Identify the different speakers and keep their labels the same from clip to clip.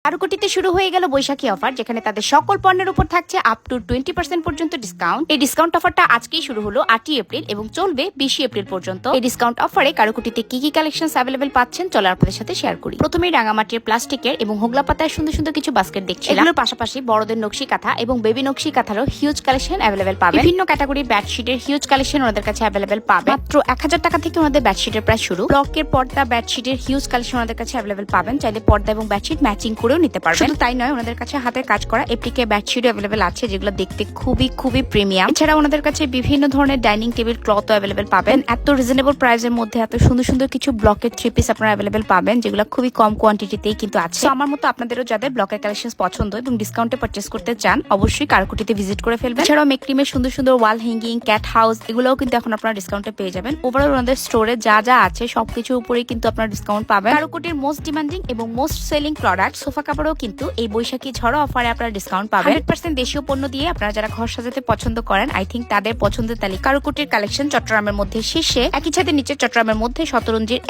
Speaker 1: কারুকুটিতে শুরু হয়ে গেল বৈশাখী অফার, যেখানে তাদের সকল পণ্যের উপর থাকছে আপ টু 20% পর্যন্ত ডিসকাউন্ট। এই ডিসকাউন্ট অফারটা আজকেই শুরু হলো 8 এপ্রিল এবং চলবে 20 এপ্রিল পর্যন্ত। এই ডিসকাউন্ট অফারে কারুকুটিতে কি কি কালেকশনস अवेलेबल পাচ্ছেন চলো আপনাদের সাথে শেয়ার করি। প্রথমেই রাঙামাটির প্লাস্টিকের এবং হোগলা পাতায় সুন্দর সুন্দর কিছু বাস্কেট দেখছিলাম। এগুলোর পাশাপাশি বড়দের নকশি কাঁথা এবং বেবি নকশি কাঁথারও হিউজ কালেকশন अवेलेबल পাবেন। বিভিন্ন ক্যাটাগরির বেডশিটের হিউজ কালেকশন ওনাদের কাছে अवेलेबल পাবেন। মাত্র 1000 টাকা থেকে ওনাদের বেডশিটের প্রাইস শুরু। ব্লকের পর্দা বেডশিটের হিউজ কালেকশন ওনাদের কাছে अवेलेबल পাবেন। চাইলে পর্দা এবং বেডশিট ম্যাচিং করেও নিতে পারবেন। তাই নয়, ওনাদের কাছে হাতের কাজ করা এপ্লিকে বেডশিট अवेलेबल আছে, যেগুলো দেখতে খুবই প্রিমিয়াম। এছাড়া ওনাদের কাছে বিভিন্ন ধরনের ডাইনিং টেবিল ক্লথ अवेलेबल পাবেন। এত রিজনেবল প্রাইসের মধ্যে এত সুন্দর সুন্দর কিছু ব্লকের থ্রি পিস আপনারা अवेलेबल পাবেন, যেগুলো খুবই কম কোয়ান্টিটিতেই কিন্তু আছে। আমার মতো আপনাদেরও যাদের ব্লকের কালেকশন পছন্দ এবং ডিসকাউন্টে পারচেজ করতে চান, অবশ্যই কারুকুটিতে ভিজিট করে ফেলবেন। এছাড়াও মেক্রিমের সুন্দর সুন্দর ওয়াল হ্যাঙ্গিং, ক্যাট হাউস, এগুলোও কিন্তু এখন আপনারা ডিসকাউন্টে পেয়ে যাবেন। ওভারঅল ওনাদের স্টোরে যা যা আছে সবকিছুর উপরেই কিন্তু আপনারা ডিসকাউন্ট পাবেন। কারুকুটির মোস্ট ডিমান্ডিং এবং মোস্ট সেলিং প্রোডাক্ট সোফা কাপড়ও কিন্তু এই বৈশাখী ঝড় অফারে আপনারা ডিসকাউন্ট পাবেন। 100% দেশীয় পণ্য দিয়ে আপনারা যারা ঘর সাজাতে পছন্দ করেন, আই থিঙ্ক তাদের পছন্দের তালিকা কারুকুটির কালেকশন চট্টগ্রামের মধ্যে শীর্ষে। একই সাথে নিচে চট্টগ্রামের মধ্যে শতরঞ্জির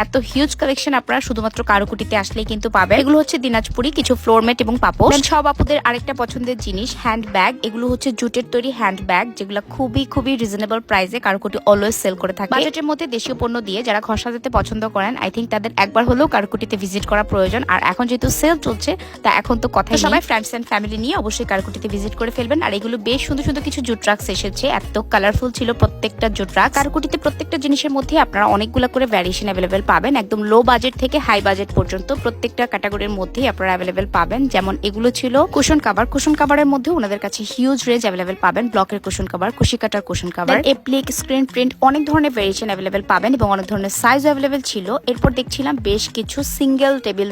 Speaker 1: এত হিউজ কালেকশন আপনারা শুধুমাত্র কারুকুটিতে আসলেই কিন্তু পাবেন। এগুলো হচ্ছে দিনাজপুরি কিছু ফ্লোরমেট এবং পাপোশ। সব আপুদের আরেকটা পছন্দের জিনিস হ্যান্ড ব্যাগ। এগুলো হচ্ছে জুটের তৈরি হ্যান্ড ব্যাগ, যেগুলো খুবই রিজনেবল প্রাইসে কারুকুটি অলওয়েজ সেল করে থাকে। বাজেটের মধ্যে দেশীয় পণ্য দিয়ে যারা ঘর সাজাতে পছন্দ করেন, আই থিঙ্ক তাদের একবার হলেও কারুকুটিতে ভিজিট করা প্রয়োজন। আর এখন যেহেতু সেল চলছে, তা এখন তো কথাই সবাই ফ্রেন্ডস এন্ড ফ্যামিলি নিয়ে অবশ্যই কারুকুটিতে ভিজিট করে ফেলবেন। আর এগুলো বেশ সুন্দর সুন্দর কিছু জুট ট্রাক্স এসেছে, এত কালারফুল ছিল প্রত্যেকটা জুট ট্রাক্স। কারুকুটিতে প্রত্যেকটা জিনিসের মধ্যে আপনারা অনেকগুলো করে ভ্যারিয়েশন अवेलेबल পাবেন, একদম লো বাজেট থেকে হাই বাজেট পর্যন্ত প্রত্যেকটা ক্যাটাগরির মধ্যেই আপনারা अवेलेबल পাবেন। যেমন এগুলো ছিল কুশন কভার। কুশন কভারের মধ্যে ওনাদের কাছে হিউজ রেঞ্জ अवेलेबल পাবেন। ব্লকের কুশন কভার, কুশি কাটার কুশন কভার, এপ্লিক, স্ক্রিন প্রিন্ট, অনেক ধরনের ভ্যারিয়েশন अवेलेबल পাবেন এবং অনেক ধরনের সাইজ अवेलेबल ছিল। এরপর দেখছিলাম বেশ কিছু সিঙ্গেল টেবিল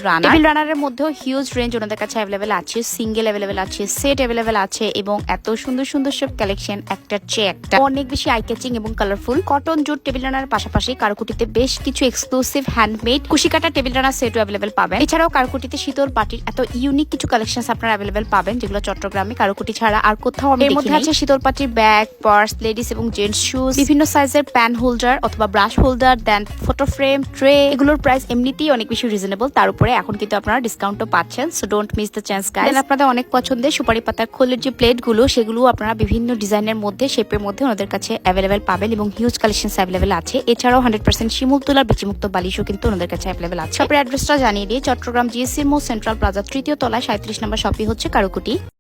Speaker 1: রানারের মধ্যেও হিউজ রেঞ্জ ওনাদের কাছে अवेलेबल আছে। সিঙ্গেল अवेलेबल আছে, সেট अवेलेबल আছে এবং এত সুন্দর সুন্দর সব কালেকশন, একটার চেয়ে একটা অনেক বেশি আই ক্যাচিং এবং colourful. Cotton jute table runner পাশাপাশি কারুকুটিতে বেশ কিছু এক্সক্লুসিভ হ্যান্ডমেড কুশিকাটা টেবিল রানার সেটও अवेलेबल পাবেন। এছাড়াও কারুকুটিতে শীতল পাটির এত ইউনিক কিছু কালেকশন আপনারা अवेलेबल পাবেন, যেগুলো চট্টগ্রামে কারুকুটি ছাড়া আর কোথাও আমি দেখিনি। এর মধ্যে আছে শীতল পাটির ব্যাগ, পার্স, লেডিস এবং জেন্টস শুজ, বিভিন্ন সাইজের প্যান হোল্ডার অথবা ব্রাশ হোল্ডার, দেন ফটো ফ্রেম, ট্রে। এগুলোর প্রাইস এমনিতেই অনেক বেশি রিজনেবল, তার উপরে এখন কিন্তু আপনারা ডিসকাউন্টও পাচ্ছেন। So don't miss the chance guys. আপনাদের অনেক পছন্দের সুপারি পাতার খোলের যে প্লেট গুলো, সেগুলো আপনারা বিভিন্ন ডিজাইনের মধ্যে, শেপের মধ্যে ওনাদের কাছে अवेलेबल পাবেন এবং হিউজ কালেকশন अवेलेबल আছে। এছাড়াও 100% শিমুল তুলার বিচিমুক্ত বালিশও কিন্তু ওনাদের কাছে अवेलेबल আছে। শপের অ্যাড্রেসটা জানিয়ে দিই, চট্টগ্রাম জিএসসি মোড়, সেন্ট্রাল প্লাজা, 3য় তলায় 37 নম্বর শপই হচ্ছে কারুকুটি।